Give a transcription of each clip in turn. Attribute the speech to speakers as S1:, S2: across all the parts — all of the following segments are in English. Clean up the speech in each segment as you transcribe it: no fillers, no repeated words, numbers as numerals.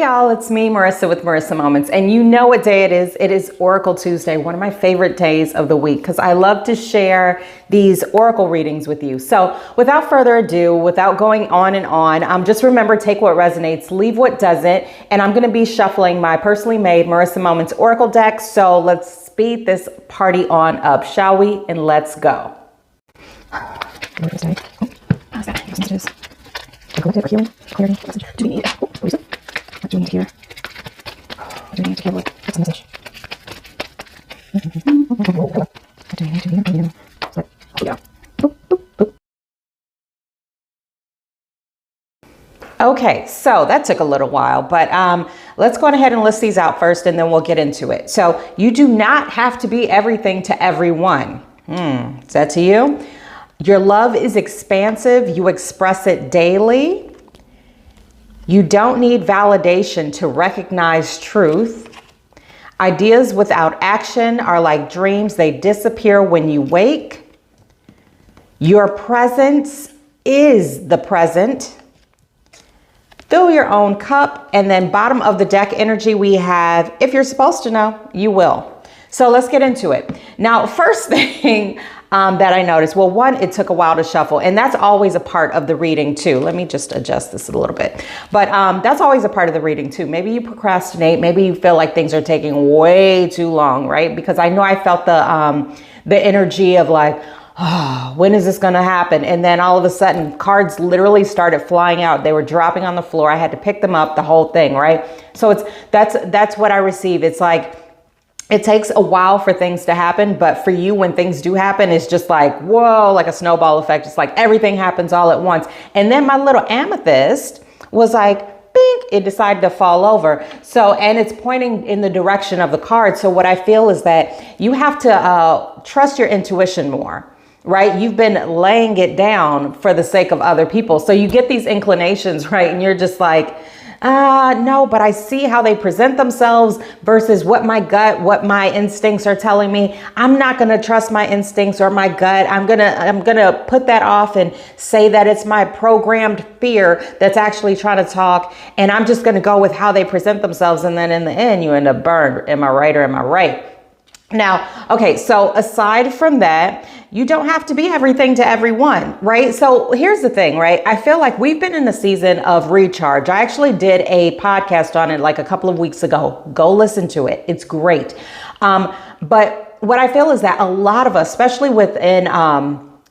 S1: y'all, it's me, Marissa with Marissa Moments, and you know what day it is. It is Oracle Tuesday, one of my favorite days of the week because I love to share these Oracle readings with you. So without further ado, without going on and on, just remember, take what resonates, leave what doesn't, and I'm going to be shuffling my personally made Marissa Moments Oracle deck. So let's speed this party on up, shall we? And let's go. What is it? How's that? Messages. Collective or healing, clarity, message. Do we need what is it? What do we need to hear? What do we need to hear? What's the message? What do we need to hear? What? Yeah. Boop, boop, boop. Okay, so that took a little while, but let's go ahead and list these out first and then we'll get into it. So you do not have to be everything to everyone. Is that to you? Your love is expansive. You express it daily. You don't need validation to recognize truth. Ideas without action are like dreams. They disappear when you wake. Your presence is the present. Fill your own cup. And then bottom of the deck energy, we have, if you're supposed to know, you will. So let's get into it. Now, first thing that I noticed, well, one, it took a while to shuffle, and that's always a part of the reading too. Let me just adjust this a little bit, but that's always a part of the reading too. Maybe you procrastinate, maybe you feel like things are taking way too long, right? Because I know I felt the energy of like, oh, when is this going to happen? And then all of a sudden cards literally started flying out. They were dropping on the floor. I had to pick them up, the whole thing, right? So that's what I receive. It's like, it takes a while for things to happen, but for you, when things do happen, it's just like, whoa, like a snowball effect. It's like everything happens all at once. And then my little amethyst was like, bink, it decided to fall over. So, and it's pointing in the direction of the card. So what I feel is that you have to trust your intuition more, right? You've been laying it down for the sake of other people. So you get these inclinations, right? And you're just like, no, but I see how they present themselves versus what my gut, what my instincts are telling me. I'm not going to trust my instincts or my gut. I'm going to put that off and say that it's my programmed fear that's actually trying to talk. And I'm just going to go with how they present themselves. And then in the end, you end up burned. Am I right or am I right? Now, okay, so aside from that, you don't have to be everything to everyone, right? So here's the thing, right? I feel like we've been in a season of recharge. I actually did a podcast on it like a couple of weeks ago. Go listen to it. It's great. But what I feel is that a lot of us, especially within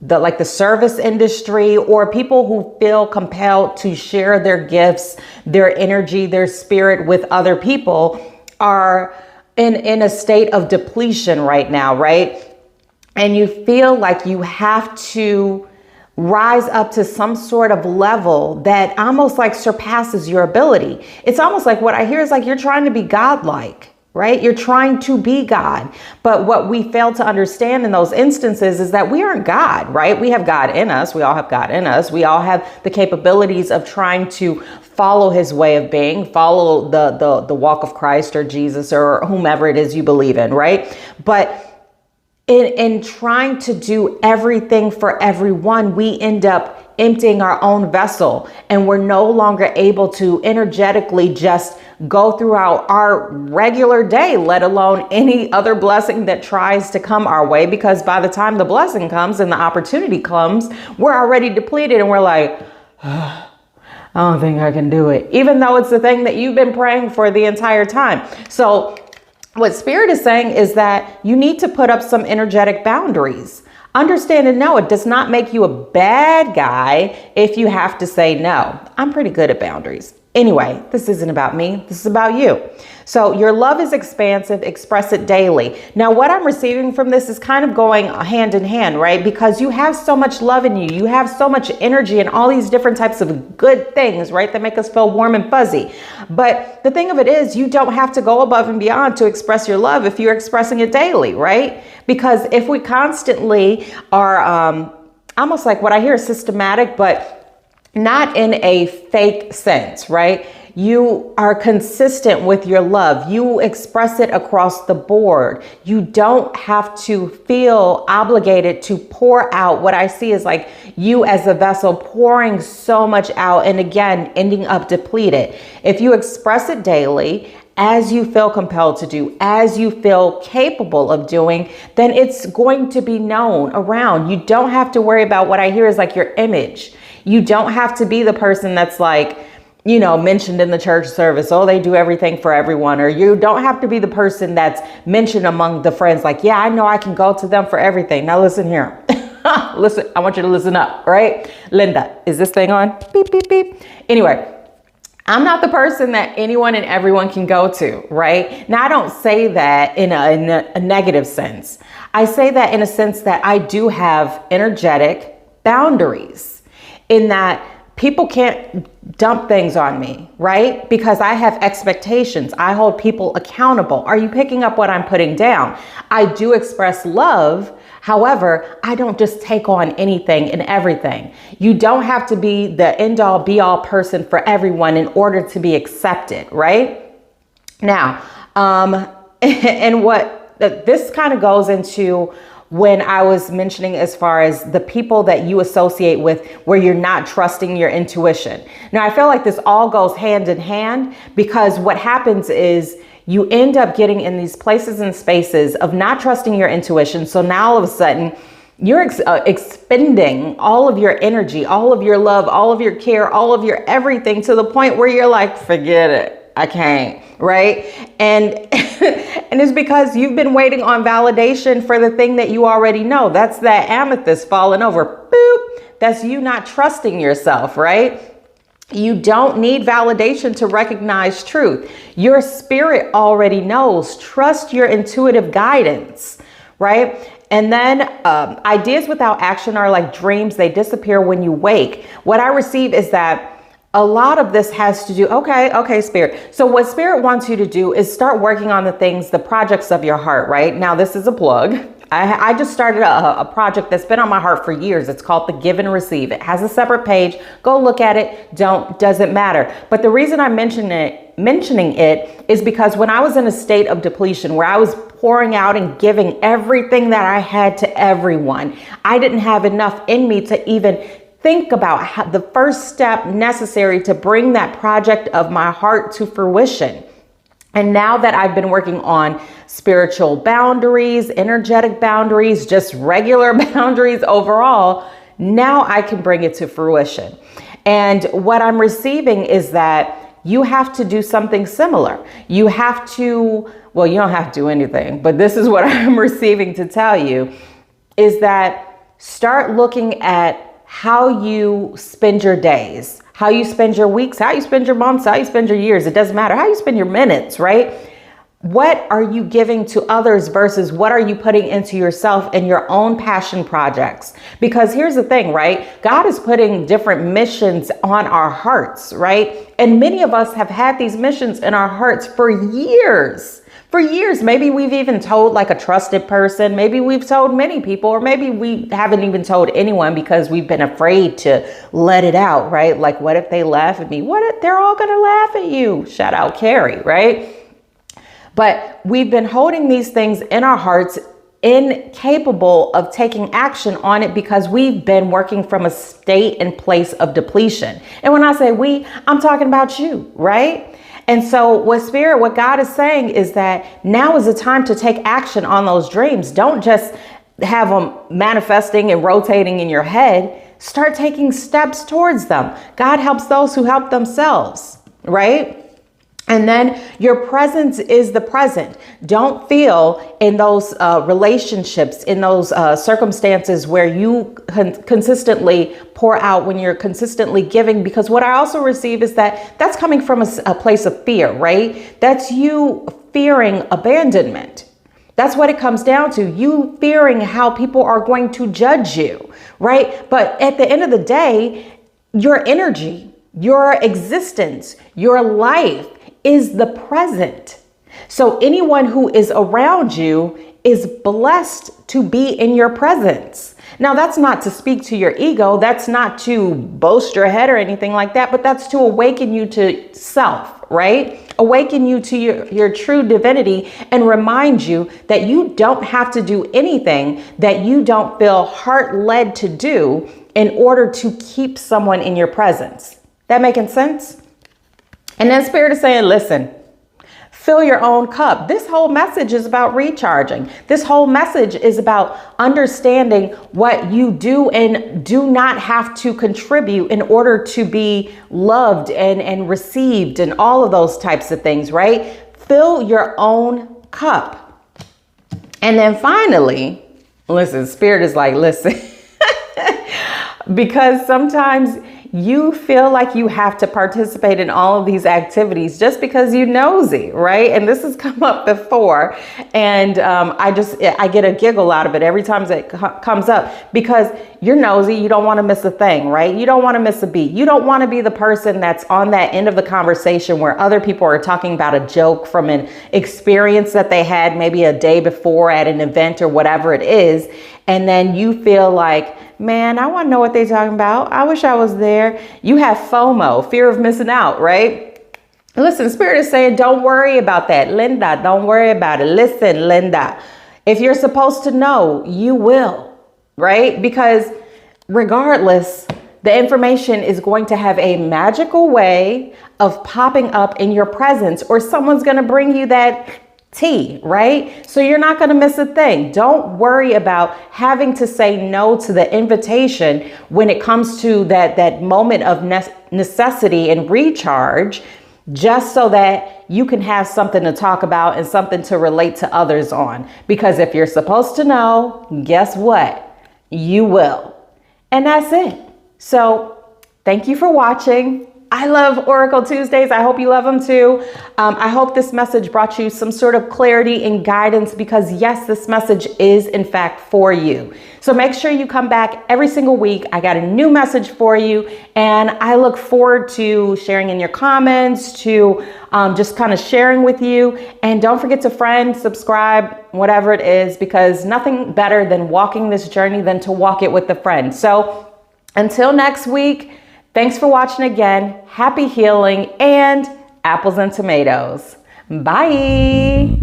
S1: the service industry, or people who feel compelled to share their gifts, their energy, their spirit with other people, are in a state of depletion right now, right? And you feel like you have to rise up to some sort of level that almost like surpasses your ability. It's almost like what I hear is like you're trying to be godlike, right? You're trying to be God. But what we fail to understand in those instances is that we aren't God, right? We have God in us. We all have God in us. We all have the capabilities of trying to follow his way of being, follow the walk of Christ or Jesus or whomever it is you believe in, right? But in trying to do everything for everyone, we end up emptying our own vessel, and we're no longer able to energetically just go throughout our regular day, let alone any other blessing that tries to come our way. Because by the time the blessing comes and the opportunity comes, we're already depleted and we're like, I don't think I can do it, even though it's the thing that you've been praying for the entire time. So what Spirit is saying is that you need to put up some energetic boundaries. Understand and know it does not make you a bad guy if you have to say no. I'm pretty good at boundaries. Anyway, this isn't about me. This is about you. So your love is expansive. Express it daily. Now, what I'm receiving from this is kind of going hand in hand, right? Because you have so much love in you. You have so much energy and all these different types of good things, right? That make us feel warm and fuzzy. But the thing of it is, you don't have to go above and beyond to express your love if you're expressing it daily, right? Because if we constantly are almost like what I hear is systematic, but not in a fake sense, right? You are consistent with your love. You express it across the board. You don't have to feel obligated to pour out. What I see is like you as a vessel pouring so much out and again, ending up depleted. If you express it daily, as you feel compelled to do, as you feel capable of doing, then it's going to be known around. You don't have to worry about what I hear is like your image. You don't have to be the person that's like, you know, mentioned in the church service, oh, they do everything for everyone. Or you don't have to be the person that's mentioned among the friends. Like, yeah, I know I can go to them for everything. Now listen here. Listen, I want you to listen up, right? Linda, is this thing on? Beep, beep, beep. Anyway, I'm not the person that anyone and everyone can go to, right? Now, I don't say that in a negative sense. I say that in a sense that I do have energetic boundaries in that people can't dump things on me, right? Because I have expectations. I hold people accountable. Are you picking up what I'm putting down? I do express love. However, I don't just take on anything and everything. You don't have to be the end all be all person for everyone in order to be accepted, right? Now, and what this kind of goes into when I was mentioning as far as the people that you associate with where you're not trusting your intuition. Now, I feel like this all goes hand in hand because what happens is you end up getting in these places and spaces of not trusting your intuition. So now all of a sudden you're expending all of your energy, all of your love, all of your care, all of your everything to the point where you're like, forget it. I can't, right? And and it's because you've been waiting on validation for the thing that you already know. That's that amethyst falling over. Boop. That's you not trusting yourself, right? You don't need validation to recognize truth. Your spirit already knows. Trust your intuitive guidance, right? And then ideas without action are like dreams. They disappear when you wake. What I receive is that a lot of this has to do, okay, spirit. So what spirit wants you to do is start working on the things, the projects of your heart, right? Now, this is a plug. I just started a project that's been on my heart for years. It's called The Give and Receive. It has a separate page. Go look at it. Doesn't matter. But the reason I'm mentioning it is because when I was in a state of depletion where I was pouring out and giving everything that I had to everyone, I didn't have enough in me to even think about how the first step necessary to bring that project of my heart to fruition. And now that I've been working on spiritual boundaries, energetic boundaries, just regular boundaries overall, now I can bring it to fruition. And what I'm receiving is that you have to do something similar. You have to, well, you don't have to do anything, but this is what I'm receiving to tell you is that start looking at how you spend your days, how you spend your weeks, how you spend your months, how you spend your years. It doesn't matter how you spend your minutes, right? What are you giving to others versus what are you putting into yourself and your own passion projects? Because here's the thing, right? God is putting different missions on our hearts, right? And many of us have had these missions in our hearts for years. For years, maybe we've even told like a trusted person, maybe we've told many people, or maybe we haven't even told anyone because we've been afraid to let it out, right? Like, what if they laugh at me? What if they're all gonna laugh at you? Shout out Carrie, right? But we've been holding these things in our hearts, incapable of taking action on it because we've been working from a state and place of depletion. And when I say we, I'm talking about you, right? And so what God is saying is that now is the time to take action on those dreams. Don't just have them manifesting and rotating in your head. Start taking steps towards them. God helps those who help themselves, right? And then your presence is the present. Don't feel in those relationships, in those circumstances where you consistently pour out, when you're consistently giving, because what I also receive is that that's coming from a place of fear, right? That's you fearing abandonment. That's what it comes down to. You fearing how people are going to judge you, right? But at the end of the day, your energy, your existence, your life is the present. So anyone who is around you is blessed to be in your presence. Now, that's not to speak to your ego. That's not to boast your head or anything like that, but that's to awaken you to self, right? Awaken you to your true divinity and remind you that you don't have to do anything that you don't feel heart led to do in order to keep someone in your presence. That making sense? And then Spirit is saying, listen, fill your own cup. This whole message is about recharging. This whole message is about understanding what you do and do not have to contribute in order to be loved and received and all of those types of things, right? Fill your own cup. And then finally, listen, Spirit is like, listen, because sometimes you feel like you have to participate in all of these activities just because you nosy, right? And this has come up before, and I get a giggle out of it every time it comes up, because you're nosy. You don't want to miss a thing, right? You don't want to miss a beat. You don't want to be the person that's on that end of the conversation where other people are talking about a joke from an experience that they had maybe a day before at an event or whatever it is. And then you feel like, man, I want to know what they're talking about. I wish I was there. You have FOMO, fear of missing out, right? Listen, Spirit is saying, don't worry about that. Linda, don't worry about it. Listen, Linda, if you're supposed to know, you will, right? Because regardless, the information is going to have a magical way of popping up in your presence, or someone's going to bring you that tea, right? So you're not going to miss a thing. Don't worry about having to say no to the invitation when it comes to that moment of necessity and recharge, just so that you can have something to talk about and something to relate to others on. Because if you're supposed to know, guess what? You will. And that's it. So thank you for watching. I love Oracle Tuesdays. I hope you love them too. I hope this message brought you some sort of clarity and guidance, because yes, this message is in fact for you. So make sure you come back every single week. I got a new message for you, and I look forward to sharing in your comments, to just kind of sharing with you. And don't forget to friend, subscribe, whatever it is, because nothing better than walking this journey than to walk it with a friend. So until next week, thanks for watching again. Happy healing and apples and tomatoes. Bye.